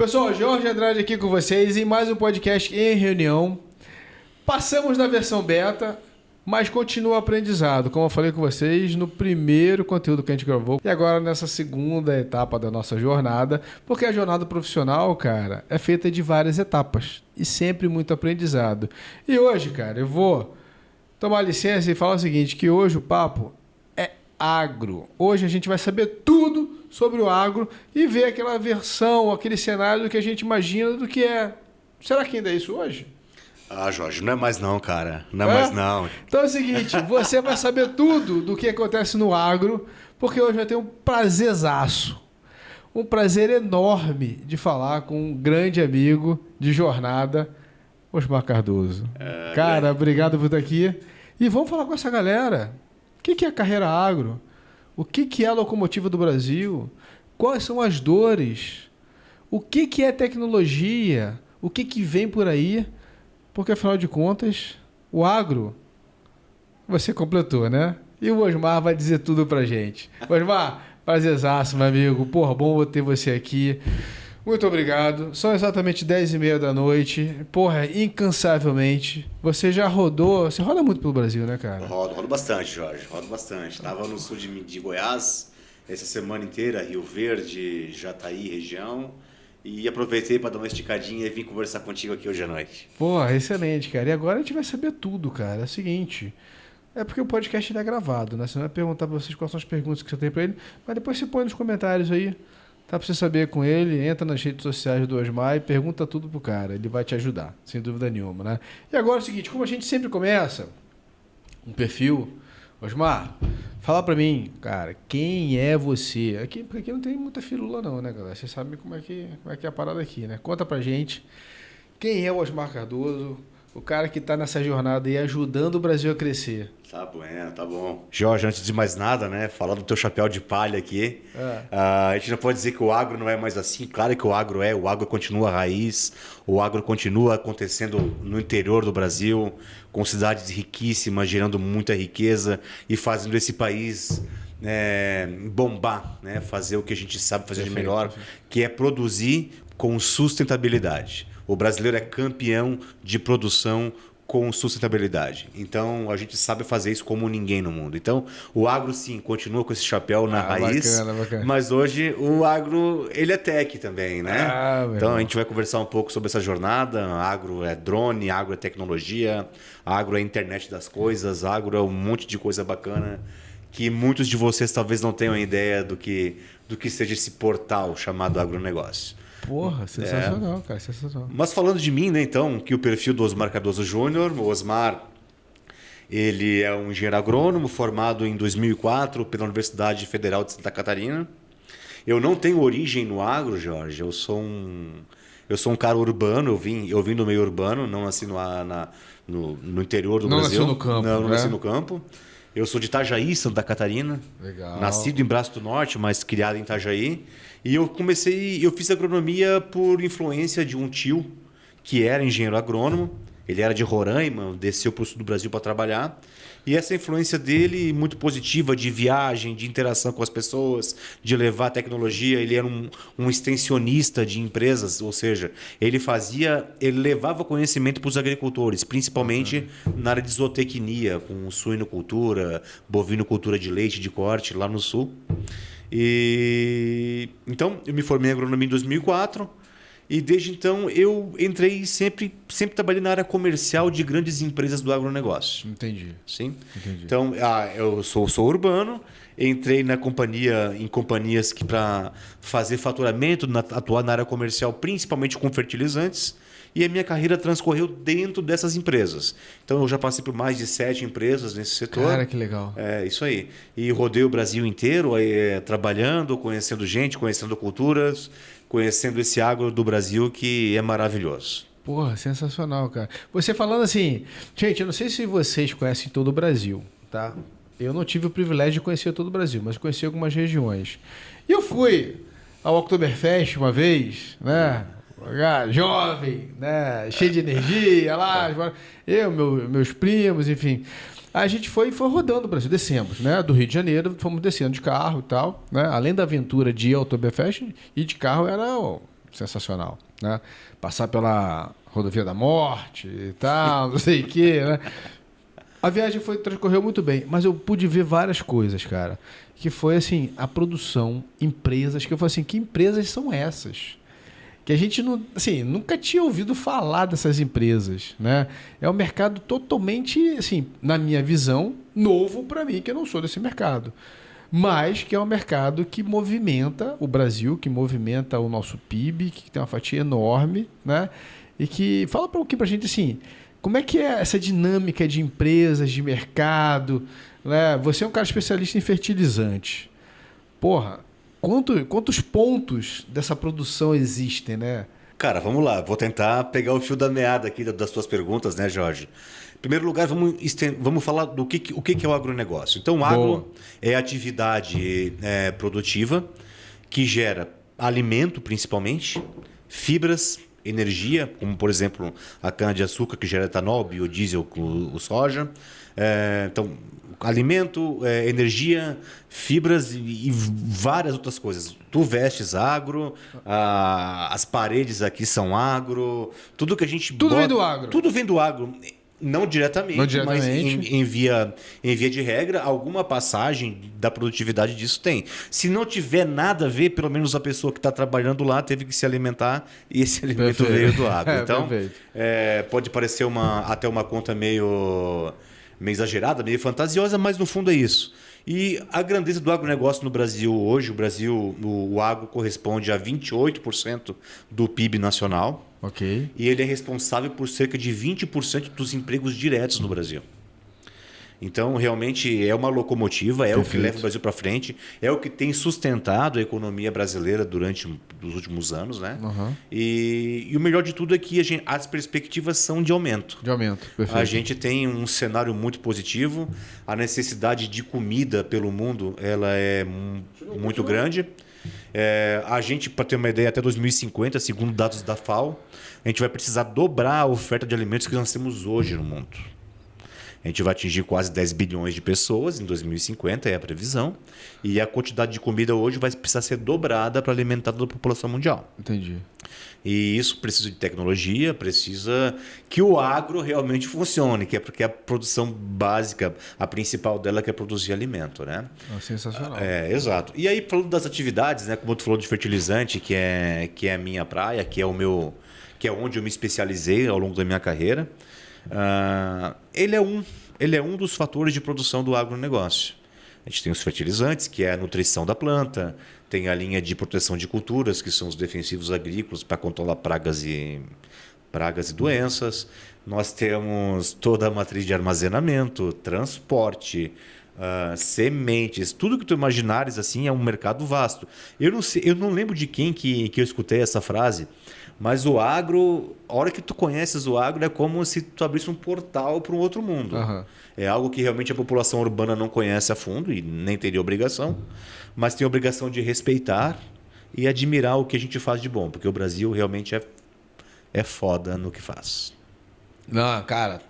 Pessoal, Jorge Andrade aqui com vocês em mais um podcast em reunião. Passamos da versão beta, mas continua o aprendizado, como eu falei com vocês no primeiro conteúdo que a gente gravou. E agora nessa segunda etapa da nossa jornada, porque a jornada profissional, cara, é feita de várias etapas e sempre muito aprendizado. E hoje, cara, eu vou tomar licença e falar o seguinte, que hoje o papo é agro. Hoje a gente vai saber tudo sobre o agro e ver aquela versão, aquele cenário que a gente imagina do que é. Será que ainda é isso hoje? Ah, Jorge, não é mais não, cara. Não é mais não. Então é o seguinte, você vai saber tudo do que acontece no agro, porque hoje eu tenho um prazerzaço, um prazer enorme de falar com um grande amigo de jornada, Osmar Cardoso. Cara, obrigado por estar aqui. E vamos falar com essa galera. O que é a carreira agro? O que é a locomotiva do Brasil? Quais são as dores? O que é tecnologia? O que vem por aí? Porque, afinal de contas, o agro, você completou, né? E o Osmar vai dizer tudo pra gente. Osmar, prazerzaço, meu amigo. Porra, bom ter você aqui. Muito obrigado. São exatamente 10h30 da noite. Porra, incansavelmente. Você já rodou... Você roda muito pelo Brasil, né, cara? Rodo bastante, Jorge. Rodo bastante. Tava no sul de Goiás essa semana inteira, Rio Verde, Jataí, região. E aproveitei para dar uma esticadinha e vim conversar contigo aqui hoje à noite. Porra, excelente, cara. E agora a gente vai saber tudo, cara. É o seguinte... É porque o podcast ele é gravado, né? Você não vai perguntar pra vocês quais são as perguntas que você tem pra ele, mas depois você põe nos comentários aí. Tá pra você saber com ele, entra nas redes sociais do Osmar e pergunta tudo pro cara. Ele vai te ajudar, sem dúvida nenhuma, né? E agora é o seguinte, como a gente sempre começa um perfil... Osmar, fala pra mim, cara, quem é você? Porque aqui não tem muita firula não, né, galera? Você sabe como é que é a parada aqui, né? Conta pra gente quem é o Osmar Cardoso, o cara que tá nessa jornada aí ajudando o Brasil a crescer. Tá bom, tá bom. Jorge, antes de mais nada, né, falar do teu chapéu de palha aqui, a gente não pode dizer que o agro não é mais assim. Claro que o agro continua a raiz, o agro continua acontecendo no interior do Brasil, com cidades riquíssimas, gerando muita riqueza e fazendo esse país bombar, né, fazer o que a gente sabe fazer de melhor, que é produzir com sustentabilidade. O brasileiro é campeão de produção com sustentabilidade. Então, a gente sabe fazer isso como ninguém no mundo. Então, o agro, sim, continua com esse chapéu na raiz, bacana. Mas hoje o agro, ele é tech também, né? Então, a gente vai conversar um pouco sobre essa jornada. Agro é drone, agro é tecnologia, agro é internet das coisas, agro é um monte de coisa bacana que muitos de vocês talvez não tenham ideia do que seja esse portal chamado agronegócio. Porra, sensacional, cara, sensacional. Mas falando de mim, né, então, que o perfil do Osmar Cardoso Júnior, o Osmar, ele é um engenheiro agrônomo formado em 2004 pela Universidade Federal de Santa Catarina. Eu não tenho origem no agro, Jorge, eu sou um cara urbano, eu vim do meio urbano, não nasci no interior do Brasil. Não nasci no campo, Não, né? Nasci no campo. Eu sou de Itajaí, Santa Catarina. Legal. Nascido em Braço do Norte, mas criado em Itajaí. E eu fiz agronomia por influência de um tio que era engenheiro agrônomo. Ele era de Roraima, desceu para o sul do Brasil para trabalhar. E essa influência dele, muito positiva, de viagem, de interação com as pessoas, de levar tecnologia. Ele era um extensionista de empresas, ou seja, ele levava conhecimento para os agricultores, principalmente na área de zootecnia, com suinocultura, bovinocultura de leite, de corte, lá no sul. Então, eu me formei em agronomia em 2004 e desde então eu entrei sempre trabalhei na área comercial de grandes empresas do agronegócio. Entendi. Sim? Entendi. Então, eu sou urbano, entrei em companhias que para fazer faturamento, atuar na área comercial, principalmente com fertilizantes. E a minha carreira transcorreu dentro dessas empresas. Então, eu já passei por mais de 7 empresas nesse setor. Cara, que legal. É, isso aí. E rodei o Brasil inteiro, trabalhando, conhecendo gente, conhecendo culturas, conhecendo esse agro do Brasil que é maravilhoso. Porra, sensacional, cara. Você falando assim... Gente, eu não sei se vocês conhecem todo o Brasil, tá? Eu não tive o privilégio de conhecer todo o Brasil, mas conheci algumas regiões. E eu fui ao Oktoberfest uma vez, né? Jovem, né? Cheio de energia lá, meus primos, enfim. A gente foi rodando o Brasil, descemos, né? Do Rio de Janeiro, fomos descendo de carro e tal, né? Além da aventura de ir ao Oktoberfest, ir de carro era sensacional, né? Passar pela rodovia da morte e tal, não sei o quê, né? A viagem transcorreu muito bem, mas eu pude ver várias coisas, cara. Que foi, assim, a produção, empresas, que eu falei assim, que empresas são essas? Que a gente não, assim, nunca tinha ouvido falar dessas empresas, né? É um mercado totalmente, assim, na minha visão, novo para mim, que eu não sou desse mercado. Mas que é um mercado que movimenta o Brasil, que movimenta o nosso PIB, que tem uma fatia enorme, né? E que fala um pouquinho pra gente, assim, como é que é essa dinâmica de empresas, de mercado, né? Você é um cara especialista em fertilizante. Porra, quantos pontos dessa produção existem, né? Cara, vamos lá. Vou tentar pegar o fio da meada aqui das tuas perguntas, né, Jorge? Em primeiro lugar, vamos falar do o que é o agronegócio. Então, o agro é atividade produtiva que gera alimento, principalmente, fibras, energia, como, por exemplo, a cana-de-açúcar, que gera etanol, biodiesel, o soja. Então, alimento, energia, fibras e várias outras coisas. Tu vestes agro, as paredes aqui são agro, tudo que a gente Tudo vem do agro. Tudo vem do agro. Não diretamente, mas em via de regra, alguma passagem da produtividade disso tem. Se não tiver nada a ver, pelo menos a pessoa que está trabalhando lá teve que se alimentar e esse alimento veio do agro. Então, pode parecer até uma conta meio exagerada, meio fantasiosa, mas no fundo é isso. E a grandeza do agronegócio no Brasil hoje, o agro corresponde a 28% do PIB nacional. Ok. E ele é responsável por cerca de 20% dos empregos diretos no Brasil. Então, realmente, é uma locomotiva, é o que leva o Brasil para frente, é o que tem sustentado a economia brasileira durante os últimos anos, né? Uhum. E o melhor de tudo é que as perspectivas são de aumento. De aumento, perfeito. A gente tem um cenário muito positivo, a necessidade de comida pelo mundo ela é muito grande. A gente, para ter uma ideia, até 2050, segundo dados da FAO, a gente vai precisar dobrar a oferta de alimentos que nós temos hoje no mundo. A gente vai atingir quase 10 bilhões de pessoas em 2050, é a previsão. E a quantidade de comida hoje vai precisar ser dobrada para alimentar toda a população mundial. Entendi. E isso precisa de tecnologia, precisa que o agro realmente funcione, que é porque a produção básica, a principal dela é produzir alimento, né? Sensacional. Exato. E aí, falando das atividades, né, como tu falou de fertilizante, que é a minha praia, que é onde eu me especializei ao longo da minha carreira, ele é um dos fatores de produção do agronegócio. A gente tem os fertilizantes, que é a nutrição da planta, tem a linha de proteção de culturas, que são os defensivos agrícolas para controlar pragas e doenças. Nós temos toda a matriz de armazenamento, transporte, sementes, tudo que tu imaginares assim é um mercado vasto. Eu não lembro de quem que eu escutei essa frase, mas o agro, a hora que tu conheces o agro, é como se tu abrisse um portal para um outro mundo. Uhum. É algo que realmente a população urbana não conhece a fundo e nem teria obrigação, mas tem a obrigação de respeitar e admirar o que a gente faz de bom, porque o Brasil realmente é foda no que faz. Não, cara,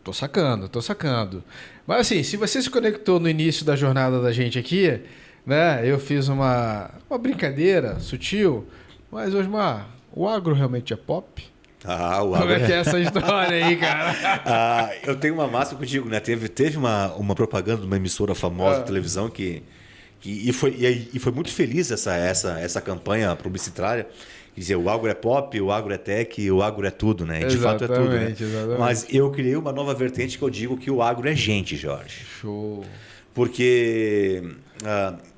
tô sacando. Mas assim, se você se conectou no início da jornada da gente aqui, né? Eu fiz uma brincadeira sutil, mas Osmar, o agro realmente é pop? O agro Como é que é essa história aí, cara? Eu tenho uma máxima contigo, né? Teve uma propaganda de uma emissora famosa de televisão e foi muito feliz essa campanha publicitária. Dizer, o agro é pop, o agro é tech, o agro é tudo, né? De fato é tudo, né? Exatamente. Mas eu criei uma nova vertente que eu digo que o agro é gente, Jorge. Show. Porque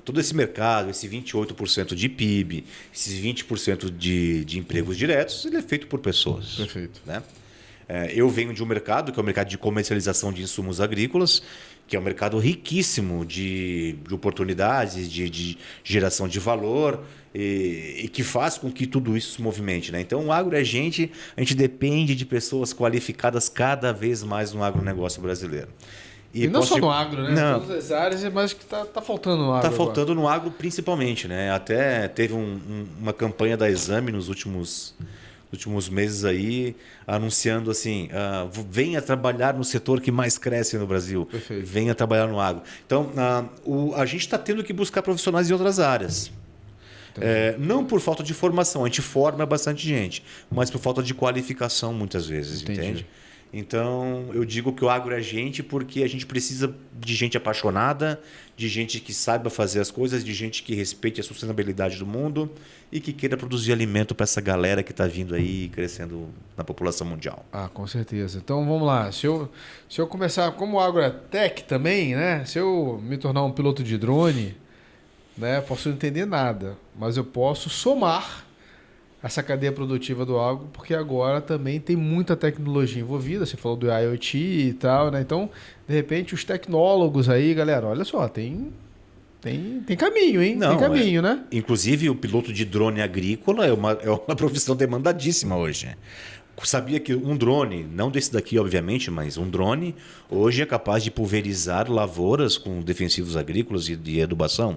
todo esse mercado, esse 28% de PIB, esses 20% de empregos diretos, ele é feito por pessoas. Perfeito. Né? Eu venho de um mercado, que é o mercado de comercialização de insumos agrícolas, que é um mercado riquíssimo de oportunidades, de geração de valor e que faz com que tudo isso se movimente. Né? Então, o agro é gente, a gente depende de pessoas qualificadas cada vez mais no agronegócio brasileiro. E não só no agro, né? Não. Em todas as áreas, mas que tá faltando no agro. Está faltando no agro principalmente, né? Até teve uma campanha da Exame nos últimos meses aí, anunciando assim, venha trabalhar no setor que mais cresce no Brasil. Perfeito. Venha trabalhar no agro. Então, a gente está tendo que buscar profissionais em outras áreas. Não por falta de formação, a gente forma bastante gente, mas por falta de qualificação muitas vezes, entende? Então, eu digo que o agro é gente porque a gente precisa de gente apaixonada, de gente que saiba fazer as coisas, de gente que respeite a sustentabilidade do mundo e que queira produzir alimento para essa galera que está vindo aí crescendo na população mundial. Ah, com certeza. Então, vamos lá. Se eu começar como agrotech também, né? Se eu me tornar um piloto de drone, né? Posso não entender nada, mas eu posso somar essa cadeia produtiva do agro, porque agora também tem muita tecnologia envolvida. Você falou do IoT e tal, né? Então, de repente, os tecnólogos aí, galera, olha só, tem caminho, hein? Não, tem caminho, né? Inclusive, o piloto de drone agrícola é uma profissão demandadíssima hoje. Sabia que um drone, não desse daqui, obviamente, mas um drone, hoje é capaz de pulverizar lavouras com defensivos agrícolas e de adubação?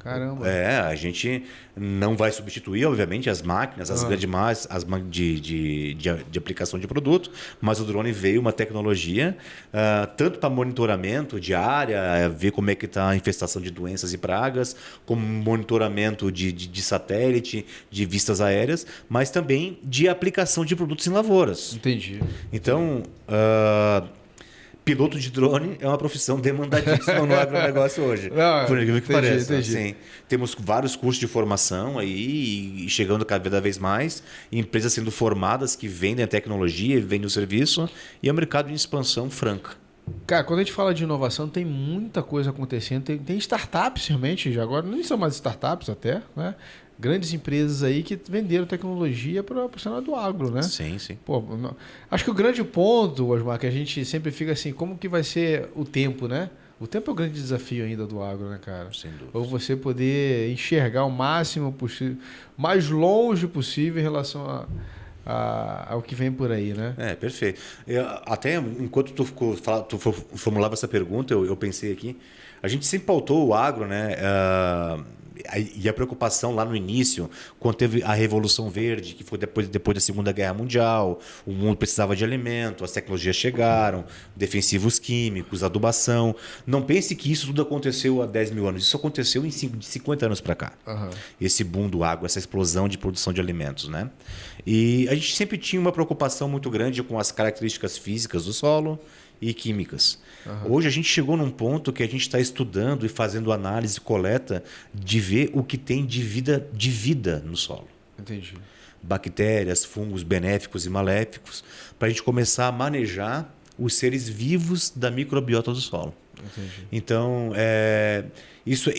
Caramba. A gente não vai substituir, obviamente, as máquinas, as grandes massas de aplicação de produto, mas o drone veio uma tecnologia tanto para monitoramento de área, ver como é que está a infestação de doenças e pragas, como monitoramento de satélite, de vistas aéreas, mas também de aplicação de produtos em lavouras. Entendi. Então, piloto de drone é uma profissão demandadíssima no agronegócio hoje. Não, por incrível que pareça. Entendi. Assim, temos vários cursos de formação aí, e chegando cada vez mais, empresas sendo formadas que vendem a tecnologia, vendem o serviço, e é um mercado em expansão franca. Cara, quando a gente fala de inovação, tem muita coisa acontecendo. Tem startups, realmente, já agora nem são mais startups até, né? Grandes empresas aí que venderam tecnologia para o cenário do agro, né? Sim. Pô, acho que o grande ponto, Osmar, que a gente sempre fica assim, como que vai ser o tempo, né? O tempo é o grande desafio ainda do agro, né, cara? Sem dúvida. Ou você poder enxergar o máximo possível, mais longe possível em relação ao que vem por aí, né? Perfeito. Até enquanto tu formulava essa pergunta, eu pensei aqui, a gente sempre pautou o agro, né? E a preocupação lá no início, quando teve a Revolução Verde, que foi depois da Segunda Guerra Mundial, o mundo precisava de alimento, as tecnologias chegaram, defensivos químicos, adubação. Não pense que isso tudo aconteceu há 10 mil anos. Isso aconteceu de 50 anos para cá. Uhum. Esse boom do agro, essa explosão de produção de alimentos, né? E a gente sempre tinha uma preocupação muito grande com as características físicas do solo e químicas. Uhum. Hoje a gente chegou num ponto que a gente está estudando e fazendo análise e coleta de ver o que tem de vida no solo. Entendi. Bactérias, fungos benéficos e maléficos, para a gente começar a manejar os seres vivos da microbiota do solo. Entendi. Então, isso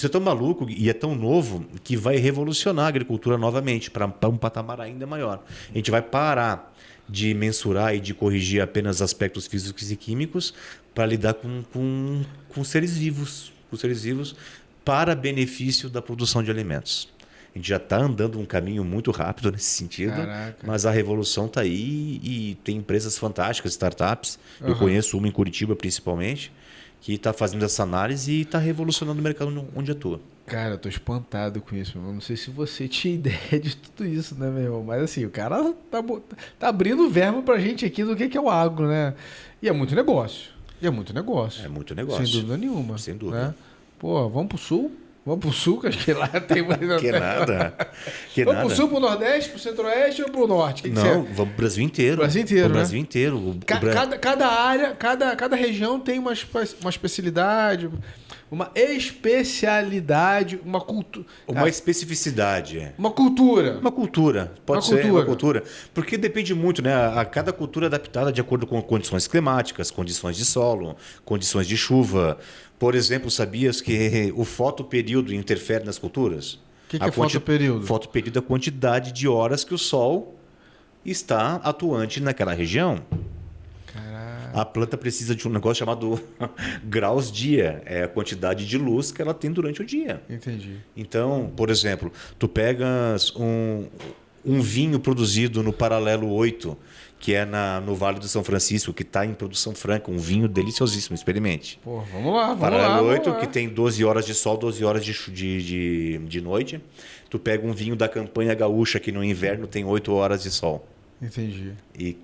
é tão maluco e é tão novo que vai revolucionar a agricultura novamente para um patamar ainda maior. A gente vai parar de mensurar e de corrigir apenas aspectos físicos e químicos para lidar com seres vivos, para benefício da produção de alimentos. A gente já está andando um caminho muito rápido nesse sentido. Caraca. Mas a revolução está aí e tem empresas fantásticas, startups. Uhum. Eu conheço uma em Curitiba, principalmente, que está fazendo essa análise e está revolucionando o mercado onde atua. Cara, eu tô espantado com isso, meu. Não sei se você tinha ideia de tudo isso, né, meu irmão? Mas assim, o cara tá abrindo verbo pra gente aqui do que é o agro, né? E é muito negócio. É muito negócio. Sem dúvida nenhuma. Sem dúvida. Né? Pô, vamos pro sul? Vamos pro sul, que acho que lá tem mais. Que nada. Vamos pro sul, pro nordeste, pro centro-oeste ou pro norte? Vamos pro Brasil inteiro. Brasil inteiro, né? Brasil inteiro. Cada área, cada região tem uma especialidade, uma especialidade, uma cultura. Uma especificidade. Uma cultura. Uma cultura. Pode ser uma cultura. Porque depende muito, né? Cada cultura é adaptada de acordo com condições climáticas, condições de solo, condições de chuva. Por exemplo, sabias que o fotoperíodo interfere nas culturas? O que é fotoperíodo? Fotoperíodo é a quantidade de horas que o sol está atuante naquela região. Caraca. A planta precisa de um negócio chamado graus dia. É a quantidade de luz que ela tem durante o dia. Entendi. Então, por exemplo, tu pegas um vinho produzido no Paralelo 8, que é no Vale do São Francisco, que está em produção franca, um vinho deliciosíssimo, experimente. Pô, vamos lá. Paralelo 8, que tem 12 horas de sol, 12 horas de noite. Tu pega um vinho da campanha gaúcha, que no inverno tem 8 horas de sol. Entendi. E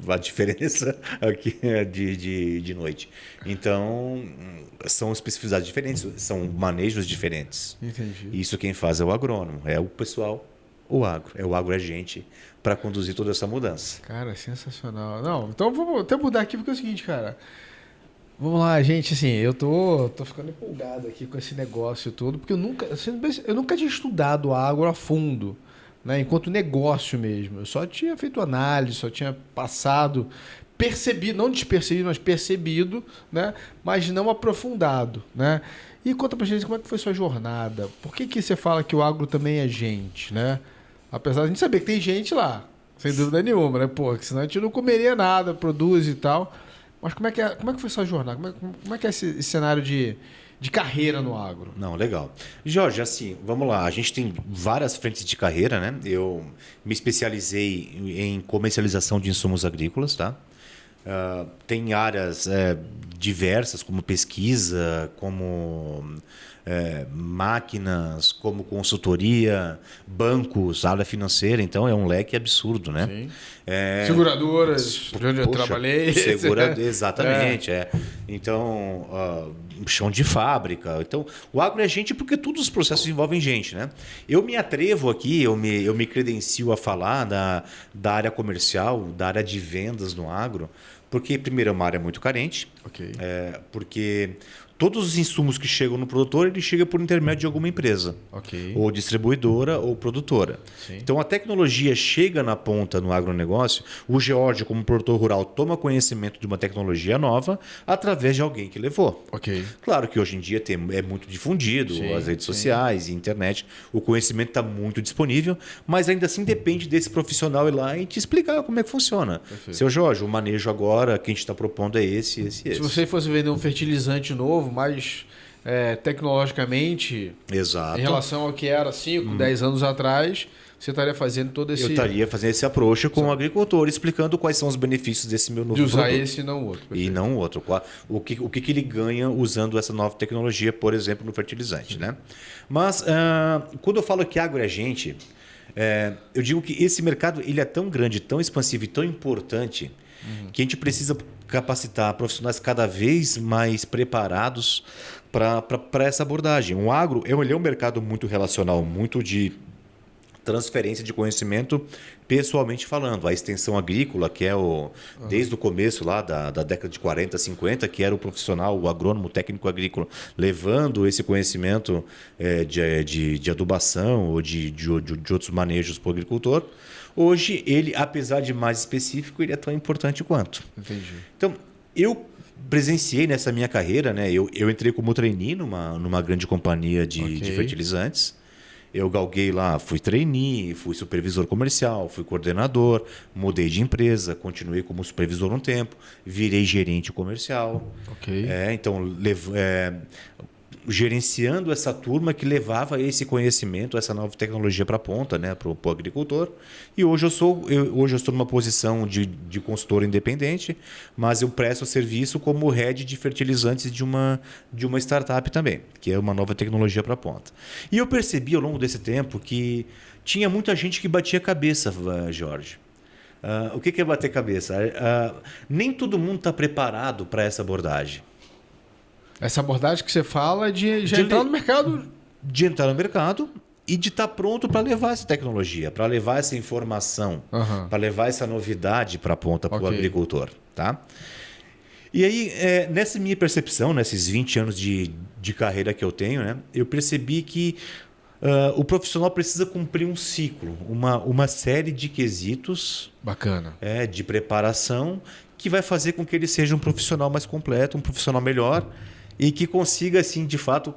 a diferença aqui é de noite. Então, são especificidades diferentes, são manejos diferentes. Entendi. Isso quem faz é o agrônomo, é o pessoal, o agro. É o agro-agente para conduzir toda essa mudança. Cara, sensacional. Não, então vamos até mudar aqui, porque é o seguinte, cara. Vamos lá, gente, assim, eu tô ficando empolgado aqui com esse negócio todo, porque eu nunca tinha estudado agro a fundo, né, enquanto negócio mesmo. Eu só tinha feito análise, só tinha passado, percebido, não despercebido, mas percebido, né, mas não aprofundado, né. E conta pra gente como é que foi sua jornada. Por que você fala que o agro também é gente, né? Apesar de a gente saber que tem gente lá, sem dúvida nenhuma, né? Pô, senão a gente não comeria nada, produz e tal. Mas como é que foi sua jornada? Como é que é esse cenário de carreira no agro? Não, legal. Jorge, assim, vamos lá. A gente tem várias frentes de carreira, né? Eu me especializei em comercialização de insumos agrícolas, tá? Tem áreas diversas, como pesquisa, como máquinas, como consultoria, bancos, área financeira. Então, é um leque absurdo, né? Sim. Seguradoras, onde eu trabalhei. Exatamente. Então, chão de fábrica. Então, o agro é gente porque todos os processos envolvem gente, né? Eu me atrevo aqui, eu me credencio a falar da área comercial, da área de vendas no agro, porque, primeiro, é uma área muito carente. Ok. Porque todos os insumos que chegam no produtor, ele chega por intermédio de alguma empresa. Ok. Ou distribuidora ou produtora. Sim. Então, a tecnologia chega na ponta no agronegócio, o Geórgio, como produtor rural, toma conhecimento de uma tecnologia nova através de alguém que levou. Ok. Claro que hoje em dia é muito difundido, Sim, as redes sociais e internet, o conhecimento está muito disponível, mas ainda assim depende desse profissional ir lá e te explicar como é que funciona. Perfeito. Seu Jorge, o manejo agora que a gente está propondo é esse. Se você fosse vender um fertilizante novo, mais tecnologicamente, Exato. em relação ao que era 5, 10 anos atrás, você estaria fazendo todo esse... Eu estaria fazendo esse approach com o agricultor, explicando quais são os benefícios desse meu novo de usar produto. esse e não o outro. Perfeito. E não o outro. O que ele ganha usando essa nova tecnologia, por exemplo, no fertilizante. Né? Mas, quando eu falo que agro é gente, eu digo que esse mercado ele é tão grande, tão expansivo e tão importante que a gente precisa capacitar profissionais cada vez mais preparados para essa abordagem. O agro ele é um mercado muito relacional, muito de transferência de conhecimento pessoalmente falando. A extensão agrícola, que é desde o começo lá da década de 40, 50, que era o profissional, o agrônomo, o técnico agrícola, levando esse conhecimento de adubação ou de outros manejos para o agricultor. Hoje, ele, apesar de mais específico, ele é tão importante quanto. Entendi. Então, eu presenciei nessa minha carreira, né? Eu entrei como trainee numa grande companhia de fertilizantes. Eu galguei lá, fui trainee, fui supervisor comercial, fui coordenador, mudei de empresa, continuei como supervisor um tempo, virei gerente comercial. Ok. Então, gerenciando essa turma que levava esse conhecimento, essa nova tecnologia para a ponta, né, para o agricultor. E hoje eu estou numa posição de consultor independente, mas eu presto serviço como head de fertilizantes de uma startup também, que é uma nova tecnologia para a ponta. E eu percebi ao longo desse tempo que tinha muita gente que batia cabeça, Jorge. O que é bater cabeça? Nem todo mundo está preparado para essa abordagem. Essa abordagem que você fala de entrar no mercado. De entrar no mercado e de estar pronto para levar essa tecnologia, para levar essa informação, para levar essa novidade para a ponta para o agricultor. Tá? E aí, nessa minha percepção, nesses 20 anos de carreira que eu tenho, né, eu percebi que o profissional precisa cumprir um ciclo, uma série de quesitos Bacana. De preparação que vai fazer com que ele seja um profissional mais completo, um profissional melhor e que consiga, assim, de fato,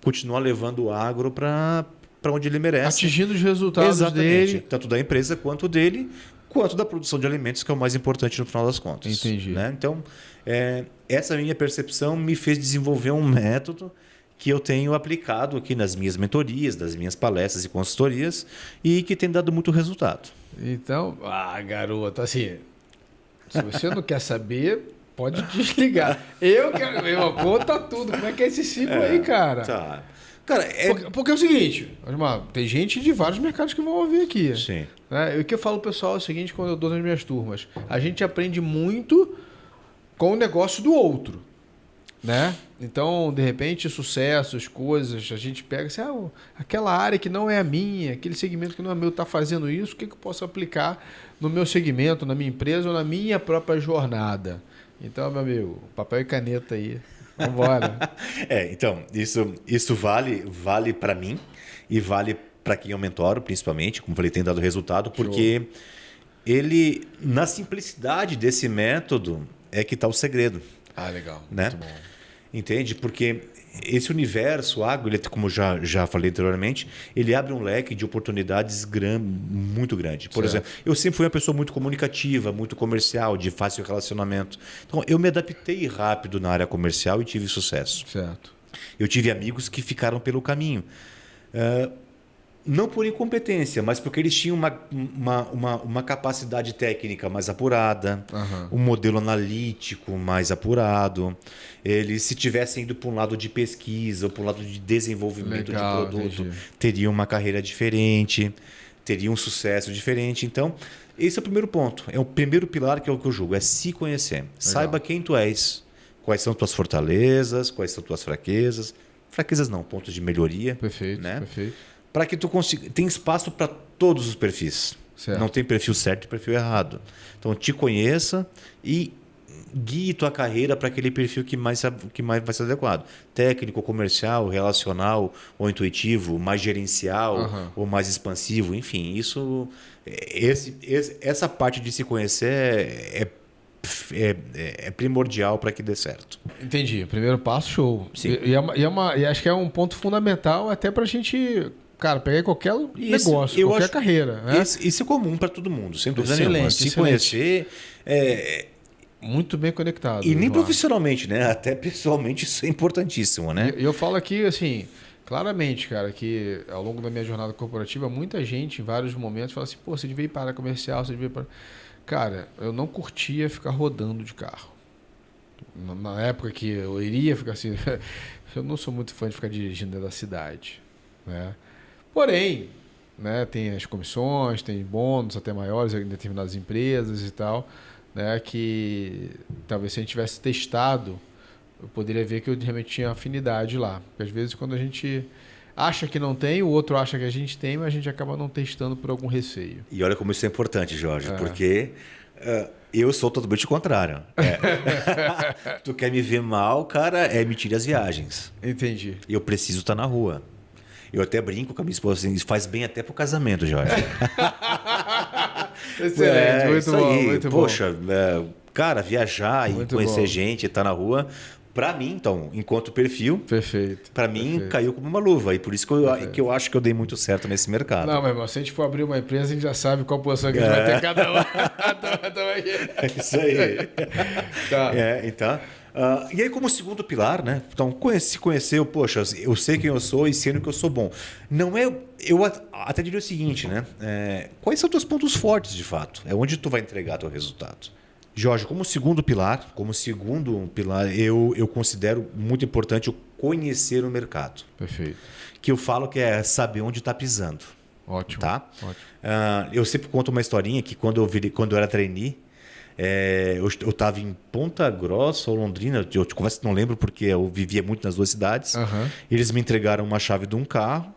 continuar levando o agro para onde ele merece. Atingindo os resultados dele. Tanto da empresa quanto dele, quanto da produção de alimentos, que é o mais importante no final das contas. Entendi. Né? Então, essa minha percepção me fez desenvolver um método que eu tenho aplicado aqui nas minhas mentorias, nas minhas palestras e consultorias e que tem dado muito resultado. Então, garoto, assim, se você não quer saber, pode desligar. Eu quero, conta tudo. Como é que é esse ciclo aí, cara? Tá. Cara, porque é o seguinte, Osmar, tem gente de vários mercados que vão ouvir aqui. Sim. Né? E o que eu falo pro pessoal é o seguinte, quando eu dou nas minhas turmas. A gente aprende muito com o negócio do outro. Né? Então, de repente, sucessos, coisas, a gente pega assim, aquela área que não é a minha, aquele segmento que não é meu está fazendo isso, o que eu posso aplicar no meu segmento, na minha empresa ou na minha própria jornada? Então, meu amigo, papel e caneta aí. Vamos embora. Então, isso vale para mim e vale para quem eu mentoro, principalmente, como falei, tem dado resultado, porque ele, na simplicidade desse método, é que está o segredo. Legal. Né? Muito bom. Entende? Porque esse universo, o agro, ele, como já falei anteriormente, ele abre um leque de oportunidades muito grande. Por exemplo, eu sempre fui uma pessoa muito comunicativa, muito comercial, de fácil relacionamento. Então, eu me adaptei rápido na área comercial e tive sucesso. Certo. Eu tive amigos que ficaram pelo caminho. Não por incompetência, mas porque eles tinham uma capacidade técnica mais apurada, um modelo analítico mais apurado. Eles, se tivessem ido para um lado de pesquisa ou para um lado de desenvolvimento de produto, teriam uma carreira diferente, teriam um sucesso diferente. Então, esse é o primeiro ponto. É o primeiro pilar que é o que eu julgo, é se conhecer. Legal. Saiba quem tu és, quais são tuas fortalezas, quais são tuas fraquezas. Fraquezas não, pontos de melhoria. Perfeito, né? Perfeito. Para que tu consiga. Tem espaço para todos os perfis. Certo. Não tem perfil certo e perfil errado. Então, te conheça e guie tua carreira para aquele perfil que mais vai ser adequado. Técnico, comercial, relacional ou intuitivo, mais gerencial ou mais expansivo. Enfim, essa parte de se conhecer é primordial para que dê certo. Entendi. Primeiro passo, show. Sim. E acho que é um ponto fundamental até para a gente, cara, pegar qualquer negócio, qualquer carreira. Né? Isso é comum para todo mundo, sem dúvida nenhuma. Se conhecer... Muito bem conectado. E nem profissionalmente, né? Até pessoalmente isso é importantíssimo, né? Eu falo aqui, assim, claramente, cara, que ao longo da minha jornada corporativa, muita gente, em vários momentos, fala assim, pô, você devia ir para a área comercial, você devia ir para... Cara, eu não curtia ficar rodando de carro. Na época que eu iria ficar assim... eu não sou muito fã de ficar dirigindo dentro da cidade, né? Porém, né, tem as comissões, tem bônus até maiores em determinadas empresas e tal... Né, que talvez se a gente tivesse testado, eu poderia ver que eu realmente tinha afinidade lá. Porque às vezes quando a gente acha que não tem, o outro acha que a gente tem, mas a gente acaba não testando por algum receio. E olha como isso é importante, Jorge, porque eu sou totalmente o contrário. Tu quer me ver mal, cara, me tire as viagens. Entendi. E eu preciso estar na rua. Eu até brinco com a minha esposa assim, isso faz bem até pro casamento, Jorge. Excelente, muito bom, aí. muito Poxa, cara, viajar e conhecer gente, estar na rua, para mim, então, enquanto perfil, perfeito. Para mim, caiu como uma luva. E por isso que eu acho que eu dei muito certo nesse mercado. Não, meu irmão, se a gente for abrir uma empresa, a gente já sabe qual posição que a gente vai ter cada um. É isso aí. Tá. Então... e aí, como segundo pilar, né? Então, se conhecer, poxa, eu sei quem eu sou e sendo que eu sou bom. Não é. Eu até diria o seguinte, né? Quais são os teus pontos fortes, de fato? É onde tu vai entregar teu resultado. Jorge, como segundo pilar, eu considero muito importante o conhecer o mercado. Perfeito. Que eu falo que é saber onde está pisando. Ótimo. Tá? Ótimo. Eu sempre conto uma historinha que quando eu era trainee, eu estava em Ponta Grossa ou Londrina, eu te confesso que não lembro porque eu vivia muito nas duas cidades. Eles me entregaram uma chave de um carro,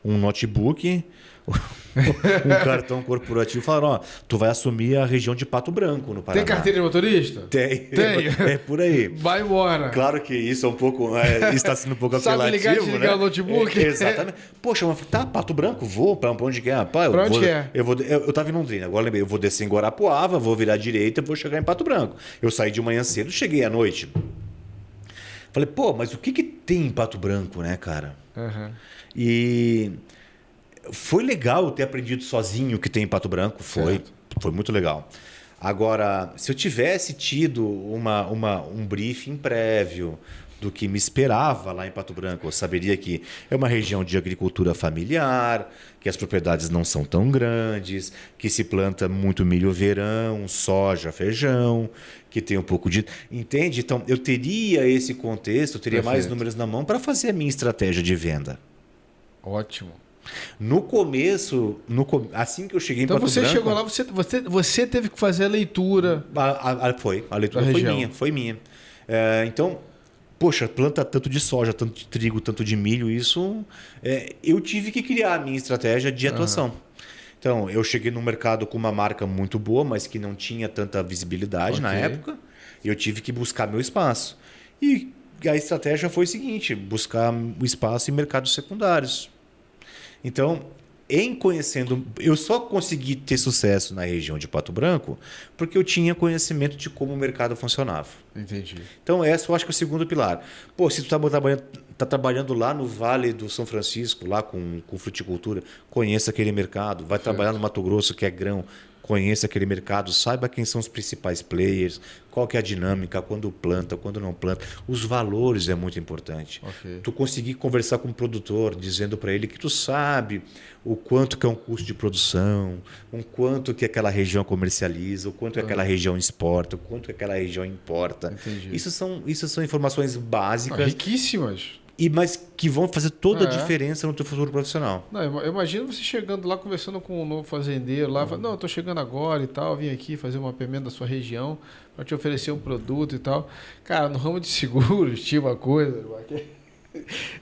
um notebook, um cartão corporativo. Falaram, tu vai assumir a região de Pato Branco, no Paraná. Tem carteira de motorista? Tem. É por aí. Vai embora. Claro que isso é um pouco... está sendo um pouco apelativo, sabe ligar e desligar o notebook? Exatamente. Poxa, mas tá, Pato Branco, vou para onde que é? Pra onde que é? Eu estava em Londrina, agora lembrei. Eu vou descer em Guarapuava, vou virar à direita e vou chegar em Pato Branco. Eu saí de manhã cedo, cheguei à noite. Falei, pô, mas o que tem em Pato Branco, né, cara? E... foi legal ter aprendido sozinho o que tem em Pato Branco. Foi muito legal. Agora, se eu tivesse tido um briefing prévio do que me esperava lá em Pato Branco, eu saberia que é uma região de agricultura familiar, que as propriedades não são tão grandes, que se planta muito milho verão, soja, feijão, que tem um pouco de... Entende? Então, eu teria esse contexto, eu teria mais números na mão para fazer a minha estratégia de venda. Ótimo. No começo, assim que eu cheguei em Então Pato você Branco, chegou lá, você teve que fazer a leitura. a leitura foi minha. Então, poxa, planta tanto de soja, tanto de trigo, tanto de milho, isso eu tive que criar a minha estratégia de atuação. Então, eu cheguei no mercado com uma marca muito boa, mas que não tinha tanta visibilidade na época, e eu tive que buscar meu espaço. E a estratégia foi o seguinte, buscar o espaço em mercados secundários. Então, eu só consegui ter sucesso na região de Pato Branco porque eu tinha conhecimento de como o mercado funcionava. Entendi. Então, esse eu acho que é o segundo pilar. Pô, se tu tá trabalhando lá no Vale do São Francisco, lá com fruticultura, conheça aquele mercado. Vai trabalhar no Mato Grosso, que é grão, conheça aquele mercado, saiba quem são os principais players, qual que é a dinâmica, quando planta, quando não planta. Os valores é muito importante. Tu conseguir conversar com o produtor, dizendo para ele que tu sabe o quanto que é um custo de produção, o quanto que aquela região comercializa, o quanto que aquela região exporta, o quanto que aquela região importa. Entendi. Isso são informações básicas. Riquíssimas. Mas que vão fazer toda a diferença no teu futuro profissional. Não, eu imagino você chegando lá, conversando com um novo fazendeiro lá, falando, não, eu tô chegando agora e tal, vim aqui fazer um mapeamento da sua região para te oferecer um produto e tal. Cara, no ramo de seguros tinha uma coisa,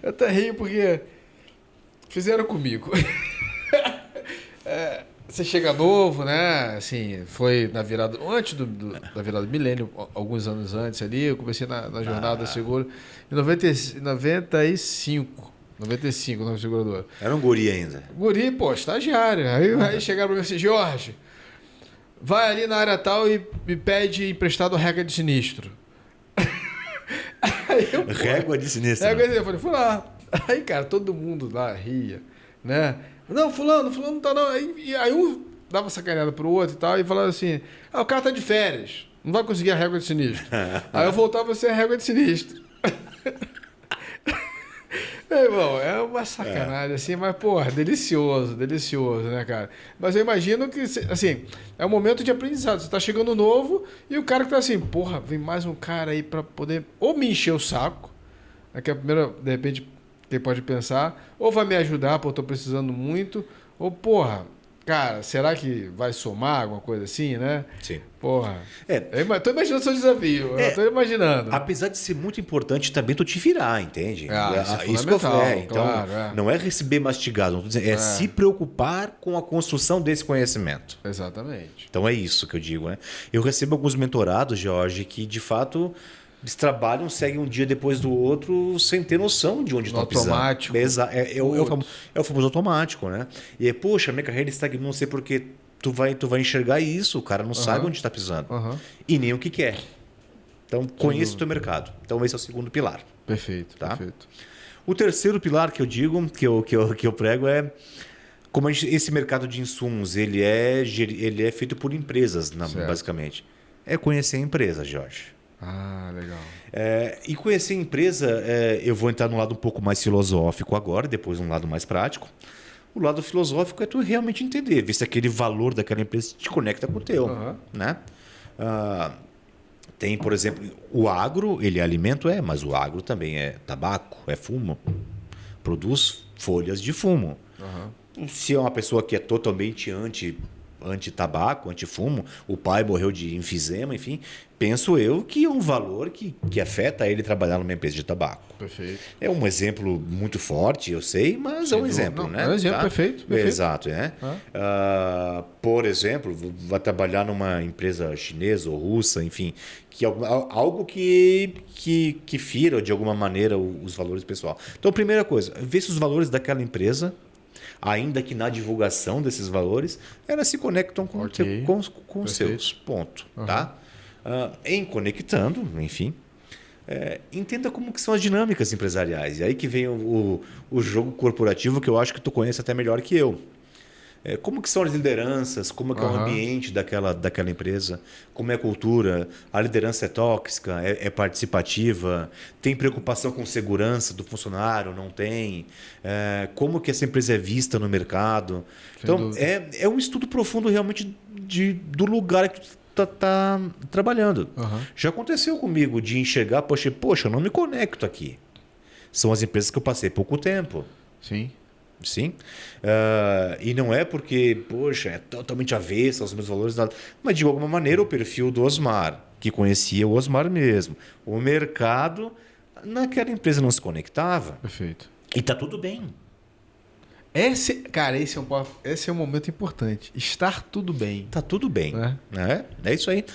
eu até rio porque fizeram comigo. Você chega novo, né? Assim, foi na virada, antes da virada do milênio, alguns anos antes ali, eu comecei na jornada seguro em 95 no segurador. Era um guri ainda. Guri, pô, estagiário. Aí chegaram pra mim assim, Jorge, vai ali na área tal e me pede emprestado régua de sinistro. Régua de sinistro. Eu falei, fui lá. Aí, cara, todo mundo lá ria, né? Não, fulano não tá não. Aí um dava sacaneada pro outro e tal, e falava assim, o cara tá de férias, não vai conseguir a régua de sinistro. Aí eu voltava a ser a régua de sinistro. Meu irmão, é uma sacanagem assim, mas, porra, delicioso, né, cara? Mas eu imagino que, assim, é um momento de aprendizado. Você tá chegando novo e o cara que tá assim, porra, vem mais um cara aí pra poder ou me encher o saco, que é a primeira, de repente, quem pode pensar, ou vai me ajudar, porque eu tô precisando muito, ou, porra, cara, será que vai somar alguma coisa assim, né? Sim. Porra. Tô imaginando o seu desafio. Eu tô imaginando. Apesar de ser muito importante também tu te virar, entende? Isso que eu falei. Então, claro, não é receber mastigado, não tô dizendo, se preocupar com a construção desse conhecimento. Exatamente. Então é isso que eu digo, né? Eu recebo alguns mentorados, Jorge, que de fato eles trabalham, seguem um dia depois do outro sem ter noção de onde estão pisando. Automático. É o famoso automático, né? E poxa, minha carreira está aqui, não sei porque tu vai enxergar isso, o cara não sabe onde está pisando. E nem o que quer. Então, conheça o teu mercado. Então, esse é o segundo pilar. Perfeito, tá? perfeito. O terceiro pilar que eu digo, que eu prego é como esse mercado de insumos, ele é feito por empresas, basicamente. É conhecer a empresa, Jorge. Legal. E conhecer a empresa, eu vou entrar num lado um pouco mais filosófico agora, depois num lado mais prático. O lado filosófico é tu realmente entender, ver se aquele valor daquela empresa te conecta com o teu. Né? Tem, por exemplo, o agro, ele é alimento, mas o agro também é tabaco, é fumo. Produz folhas de fumo. Se é uma pessoa que é totalmente anti-tabaco, anti-fumo, o pai morreu de enfisema, enfim, penso eu que é um valor que afeta ele trabalhar numa empresa de tabaco. Perfeito. É um exemplo muito forte, eu sei, mas é um exemplo, né? É um exemplo, perfeito. Exato, né? Por exemplo, vai trabalhar numa empresa chinesa ou russa, enfim, que algo que fira de alguma maneira os valores pessoal. Então, primeira coisa, ver se os valores daquela empresa, ainda que na divulgação desses valores, elas se conectam com os seus. Ponto. Tá? Em conectando, enfim, entenda como que são as dinâmicas empresariais. E aí que vem o jogo corporativo, que eu acho que tu conhece até melhor que eu. Como que são as lideranças, como que é o ambiente daquela empresa, como é a cultura, a liderança é tóxica, é participativa, tem preocupação com segurança do funcionário, não tem, como que essa empresa é vista no mercado. Então, é um estudo profundo realmente do lugar que tu tá trabalhando. Já aconteceu comigo de enxergar, poxa, eu não me conecto aqui. São as empresas que eu passei pouco tempo. Sim. Sim. E não é porque, poxa, é totalmente avesso aos meus valores, nada. Mas de alguma maneira o perfil do Osmar, que conhecia o Osmar mesmo, o mercado, naquela empresa não se conectava. Perfeito. E tá tudo bem. Cara, esse é um momento importante. Estar tudo bem. Tá tudo bem. É isso aí.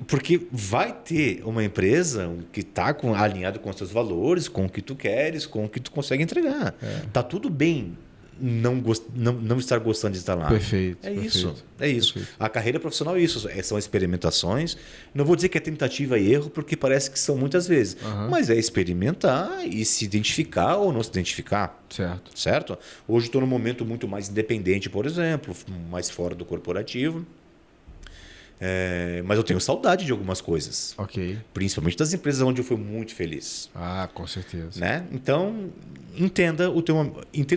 Porque vai ter uma empresa que está alinhada com os seus valores, com o que tu queres, com o que tu consegue entregar. Tá tudo bem não estar gostando de estar lá. Perfeito. Isso. Perfeito. A carreira profissional é isso. São experimentações. Não vou dizer que é tentativa e erro, porque parece que são muitas vezes. Mas é experimentar e se identificar ou não se identificar. Certo? Hoje estou num momento muito mais independente, por exemplo, mais fora do corporativo. Mas eu tenho saudade de algumas coisas. Ok. Principalmente das empresas onde eu fui muito feliz. Com certeza. Né? Então, entenda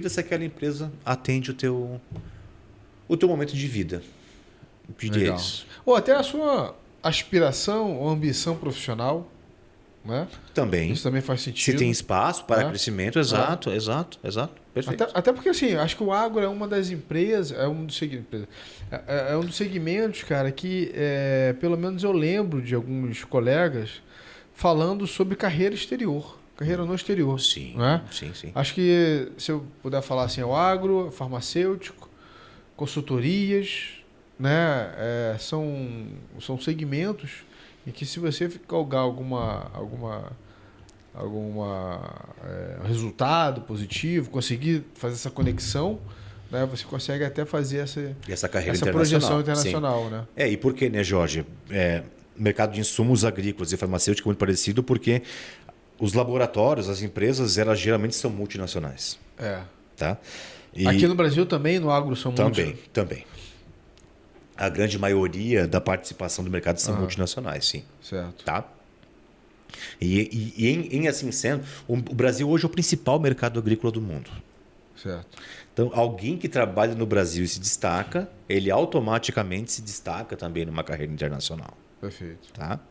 se aquela empresa atende o teu momento de vida. Legal. Isso. Ou até a sua aspiração ou ambição profissional. Né? Também. Isso também faz sentido. Se tem espaço para crescimento, exato. Perfeito. Até porque, assim, acho que o agro é uma das empresas, é um dos segmentos, cara, que pelo menos eu lembro de alguns colegas falando sobre carreira exterior, carreira no exterior. Sim, né? sim. Acho que, se eu puder falar assim, é o agro, farmacêutico, consultorias, né? São segmentos em que, se você galgar alguma resultado positivo, conseguir fazer essa conexão, né, você consegue até fazer essa projeção internacional. Sim. Né? E por que, né, Jorge? Mercado de insumos agrícolas e farmacêuticos é muito parecido, porque os laboratórios, as empresas, elas geralmente são multinacionais. Tá? Aqui no Brasil também, no agro, são Também. A grande maioria da participação do mercado são multinacionais, sim. Certo. Tá? E assim sendo, o Brasil hoje é o principal mercado agrícola do mundo. Certo. Então, alguém que trabalha no Brasil e se destaca, ele automaticamente se destaca também numa carreira internacional. Perfeito. Tá?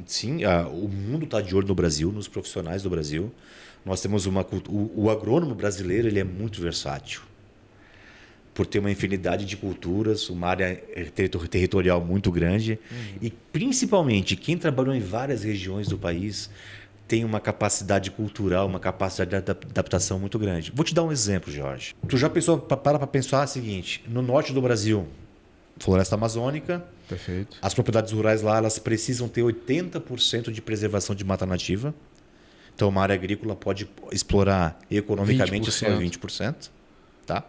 Sim, o mundo está de olho no Brasil, nos profissionais do Brasil. Nós temos o agrônomo brasileiro, ele é muito versátil. Por ter uma infinidade de culturas, uma área territorial muito grande. E, principalmente, quem trabalhou em várias regiões do país tem uma capacidade cultural, uma capacidade de adaptação muito grande. Vou te dar um exemplo, Jorge. Tu já para pensar o seguinte: no norte do Brasil, floresta amazônica. Perfeito. As propriedades rurais lá, elas precisam ter 80% de preservação de mata nativa. Então, uma área agrícola pode explorar economicamente só 20%. Tá?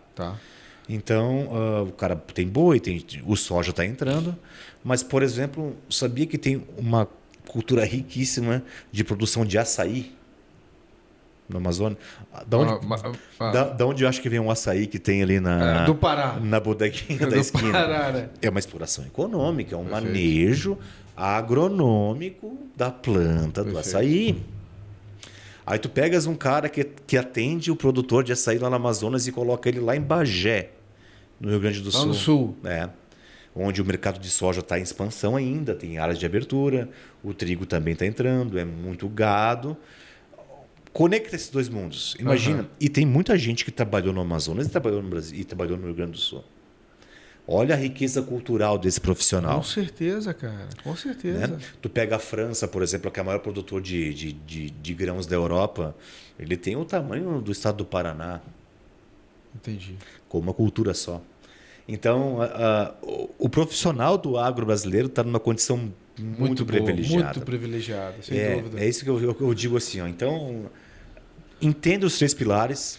Então, o cara tem boi, o soja está entrando, mas, por exemplo, sabia que tem uma cultura riquíssima de produção de açaí no Amazonas? Da onde eu acho que vem um açaí que tem ali do Pará. Na bodeguinha da esquina? Pará, né? É uma exploração econômica, é um manejo agronômico da planta do açaí. Aí tu pegas um cara que atende o produtor de açaí lá no Amazonas e coloca ele lá em Bagé, no Rio Grande do Sul. Lá no Sul. Onde o mercado de soja está em expansão ainda, tem áreas de abertura, o trigo também está entrando, é muito gado. Conecta esses dois mundos. Imagina. E tem muita gente que trabalhou no Amazonas e trabalhou no Brasil e trabalhou no Rio Grande do Sul. Olha a riqueza cultural desse profissional. Com certeza, cara. Com certeza. Né? Tu pega a França, por exemplo, que é o maior produtor de grãos da Europa. Ele tem o tamanho do estado do Paraná. Entendi. Com uma cultura só. Então, o profissional do agro brasileiro está numa condição muito privilegiada. Muito privilegiada, sem dúvida. É isso que eu digo assim. Então, entenda os 3 pilares.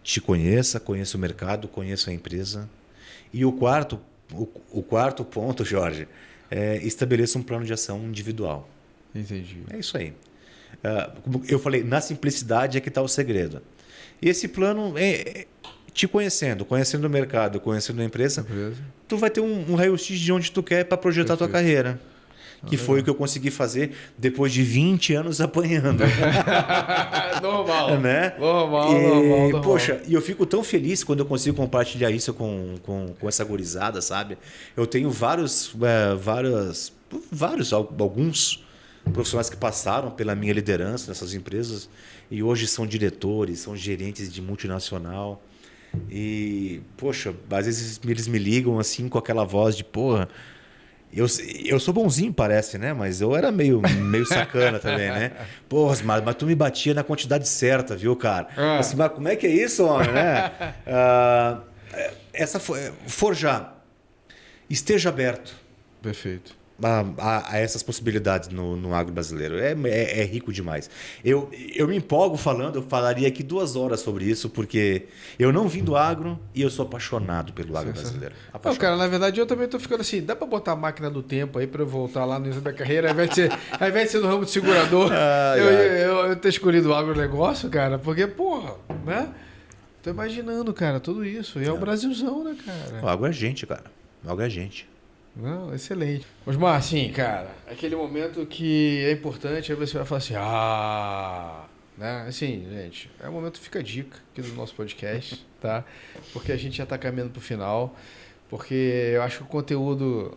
Te conheça o mercado, conheça a empresa. E o quarto ponto, Jorge, estabeleça um plano de ação individual. Entendi. É isso aí. Como eu falei, na simplicidade é que está o segredo. E esse plano, te conhecendo o mercado, conhecendo a empresa, tu vai ter um raio-x de onde tu quer para projetar a tua carreira. Que foi o que eu consegui fazer depois de 20 anos apanhando. Normal. Né? Normal. Poxa, e eu fico tão feliz quando eu consigo compartilhar isso com essa gurizada, sabe? Eu tenho alguns profissionais que passaram pela minha liderança nessas empresas e hoje são diretores, são gerentes de multinacional. E, poxa, às vezes eles me ligam assim com aquela voz de, porra, eu sou bonzinho, parece, né? Mas eu era meio sacana também, né? Porra, mas tu me batia na quantidade certa, viu, cara? Assim, mas como é que é isso, homem, né? Forjar. Esteja aberto. Perfeito. A essas possibilidades no agro brasileiro. É rico demais. Eu me empolgo falando, eu falaria aqui 2 horas sobre isso, porque eu não vim do agro e eu sou apaixonado pelo agro brasileiro. Não, cara, na verdade eu também tô ficando assim, dá pra botar a máquina do tempo aí pra eu voltar lá no início da carreira, ao invés de ser no ramo de segurador, eu ter escolhido o agronegócio, cara, porque, porra, né? Tô imaginando, cara, tudo isso. E é o Brasilzão, né, cara? O agro é gente, cara. O agro é gente. Não, excelente. Osmar, assim, cara, aquele momento que é importante, aí você vai falar assim, né? Assim, gente, é o momento que fica a dica aqui do nosso podcast, tá? Porque a gente já tá caminhando pro final, porque eu acho que o conteúdo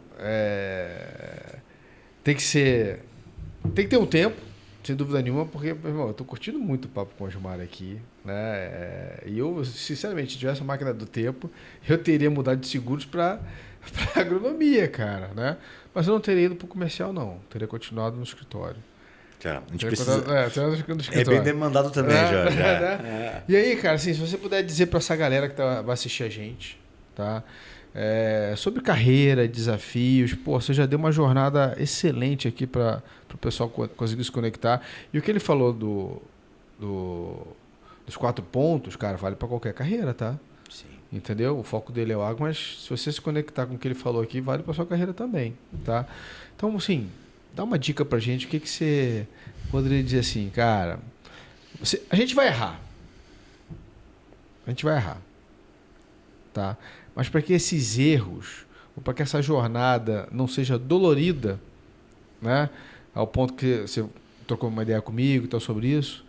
tem que ter um tempo, sem dúvida nenhuma, porque, meu irmão, eu tô curtindo muito o papo com o Osmar aqui, né? E eu, sinceramente, se tivesse a máquina do tempo, eu teria mudado de seguros para agronomia, cara, né? Mas eu não teria ido pro comercial, não. Teria continuado no escritório. Cara, a gente precisa... no escritório. É bem demandado também, Jorge. Né? E aí, cara, assim, se você puder dizer para essa galera que vai assistir a gente, tá? Sobre carreira, desafios, pô, você já deu uma jornada excelente aqui para o pessoal conseguir se conectar. E o que ele falou dos 4 pontos, cara, vale para qualquer carreira, tá? Sim. Entendeu? O foco dele é o agro, mas se você se conectar com o que ele falou aqui, vale para sua carreira também, tá? Então, assim, dá uma dica pra gente, o que você poderia dizer assim, cara, a gente vai errar. A gente vai errar, tá? Mas para que esses erros, ou para que essa jornada não seja dolorida, né? Ao ponto que você trocou uma ideia comigo e tal sobre isso,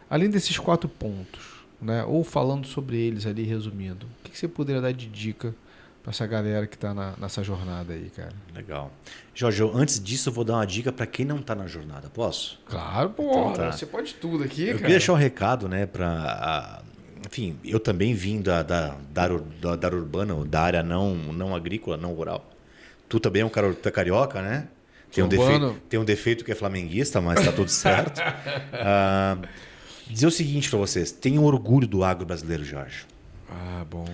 além desses 4 pontos, né? Ou falando sobre eles ali, resumindo, o que você poderia dar de dica para essa galera que está nessa jornada aí, cara? Legal. Jorge, antes disso eu vou dar uma dica para quem não está na jornada. Posso? Claro, pô. Então, tá. Você pode tudo aqui, cara. Eu queria deixar um recado, né, para... Enfim, eu também vim da área urbana, da área não agrícola, não rural. Tu também é um cara carioca, né? Tem um defeito que é flamenguista, mas tá tudo certo. Dizer o seguinte para vocês, tenham orgulho do agro brasileiro, Jorge. Bom.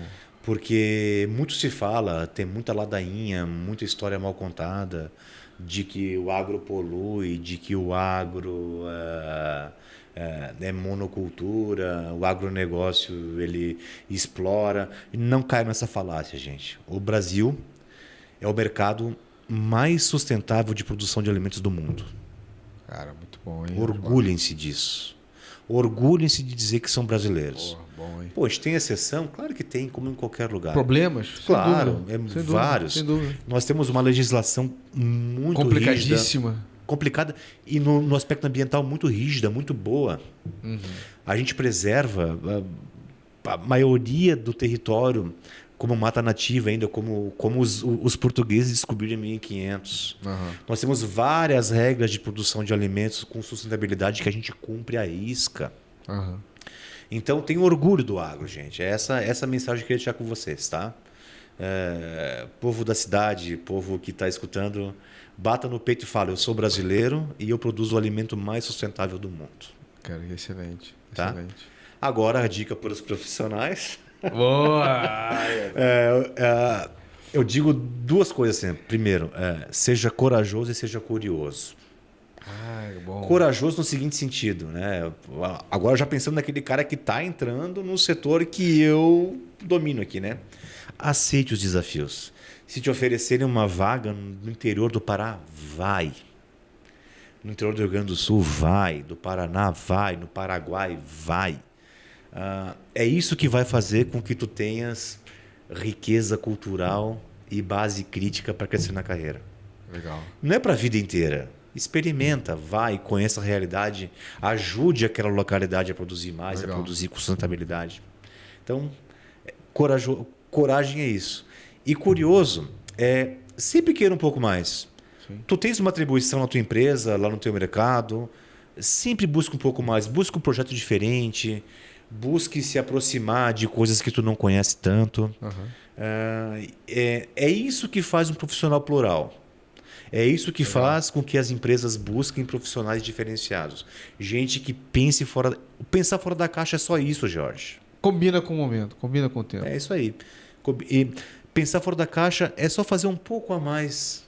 Porque muito se fala, tem muita ladainha, muita história mal contada de que o agro polui, de que o agro é monocultura, o agronegócio ele explora. Não cai nessa falácia, gente. O Brasil é o mercado mais sustentável de produção de alimentos do mundo. Cara, muito bom, hein? Orgulhem-se disso. Orgulhem-se de dizer que são brasileiros. Porra, bom, hein? Pô, a gente tem exceção? Claro que tem, como em qualquer lugar. Problemas? Claro, vários. Sem dúvida. Nós temos uma legislação muito complicadíssima. Rígida, complicada e no aspecto ambiental muito rígida, muito boa. Uhum. A gente preserva a maioria do território como mata nativa ainda, como os portugueses descobriram em 1500. Uhum. Nós temos várias regras de produção de alimentos com sustentabilidade que a gente cumpre à isca. Uhum. Então, tenho orgulho do agro, gente. Essa mensagem que eu queria deixar com vocês, tá? Povo da cidade, povo que está escutando, bata no peito e fala, eu sou brasileiro e eu produzo o alimento mais sustentável do mundo. Cara, excelente. Tá? Excelente. Agora, a dica para os profissionais... Boa! Eu digo 2 coisas assim. Primeiro, seja corajoso e seja curioso. Bom. Corajoso no seguinte sentido, né? Agora já pensando naquele cara que está entrando no setor que eu domino aqui, né? Aceite os desafios. Se te oferecerem uma vaga no interior do Pará, vai. No interior do Rio Grande do Sul, vai. Do Paraná, vai. No Paraguai, vai. É isso que vai fazer com que tu tenhas riqueza cultural e base crítica para crescer na carreira. Legal. Não é para a vida inteira. Experimenta, vai, conheça a realidade, ajude aquela localidade a produzir mais, a produzir com sustentabilidade. Então, coragem é isso. E curioso, sempre queira um pouco mais. sim. Tu tens uma atribuição na tua empresa, lá no teu mercado, sempre busca um pouco mais, busca um projeto diferente, busque se aproximar de coisas que tu não conhece tanto. É isso que faz um profissional plural. É isso que faz com que as empresas busquem profissionais diferenciados. Gente que pense fora... Pensar fora da caixa é só isso, Jorge. Combina com o momento, combina com o tempo. É isso aí. E pensar fora da caixa é só fazer um pouco a mais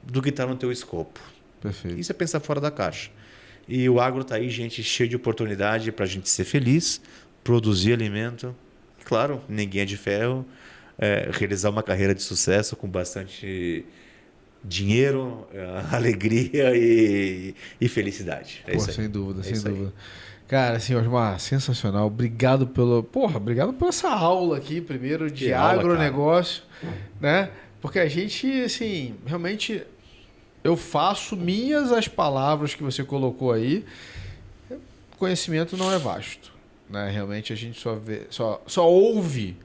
do que está no teu escopo. Perfeito. Isso é pensar fora da caixa. E o agro está aí, gente, cheio de oportunidade para a gente ser feliz, produzir alimento. E, claro, ninguém é de ferro. Realizar uma carreira de sucesso com bastante dinheiro, alegria e felicidade. É isso aí. Sem dúvida, sem isso aí. dúvida. Cara, assim, Osmar, sensacional. Obrigado obrigado por essa aula aqui, primeiro, de agronegócio, né? Porque a gente, assim, realmente, eu faço minhas as palavras que você colocou aí. Conhecimento não é vasto, né? Realmente a gente só ouve,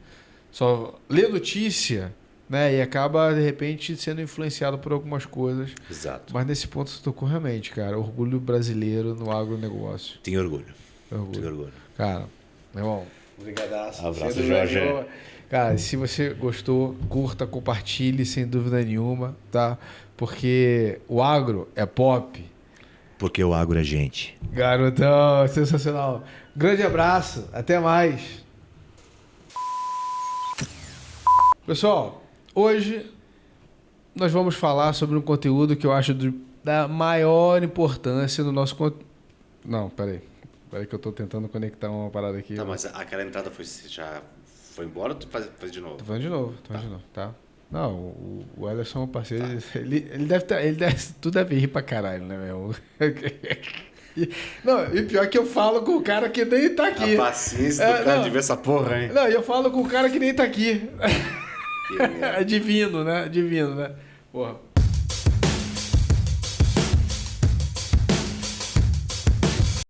só lê notícia, né? E acaba, de repente, sendo influenciado por algumas coisas. Exato. Mas nesse ponto você tocou realmente, cara. Orgulho brasileiro no agronegócio. Tenho orgulho. Tenho orgulho. Cara, meu irmão, obrigadaço. Abraço, Jorge. Cara, se você gostou, curta, compartilhe, sem dúvida nenhuma, tá? Porque o agro é pop. Porque o agro é gente. Garotão, sensacional. Grande abraço, até mais. Pessoal, hoje nós vamos falar sobre um conteúdo que eu acho da maior importância no nosso conteúdo. Não, peraí que eu tô tentando conectar uma parada aqui. Tá, mas aquela entrada já foi embora ou tu faz de novo? Tô falando de novo, tá? Não, o Ederson é um parceiro, ele deve tu deve rir pra caralho, né, meu? Não, e pior que eu falo com o cara que nem tá aqui. A paciência do cara de ver essa porra, hein? Não, e eu falo com o cara que nem tá aqui. Que merda. É divino, né? Divino, né? Porra.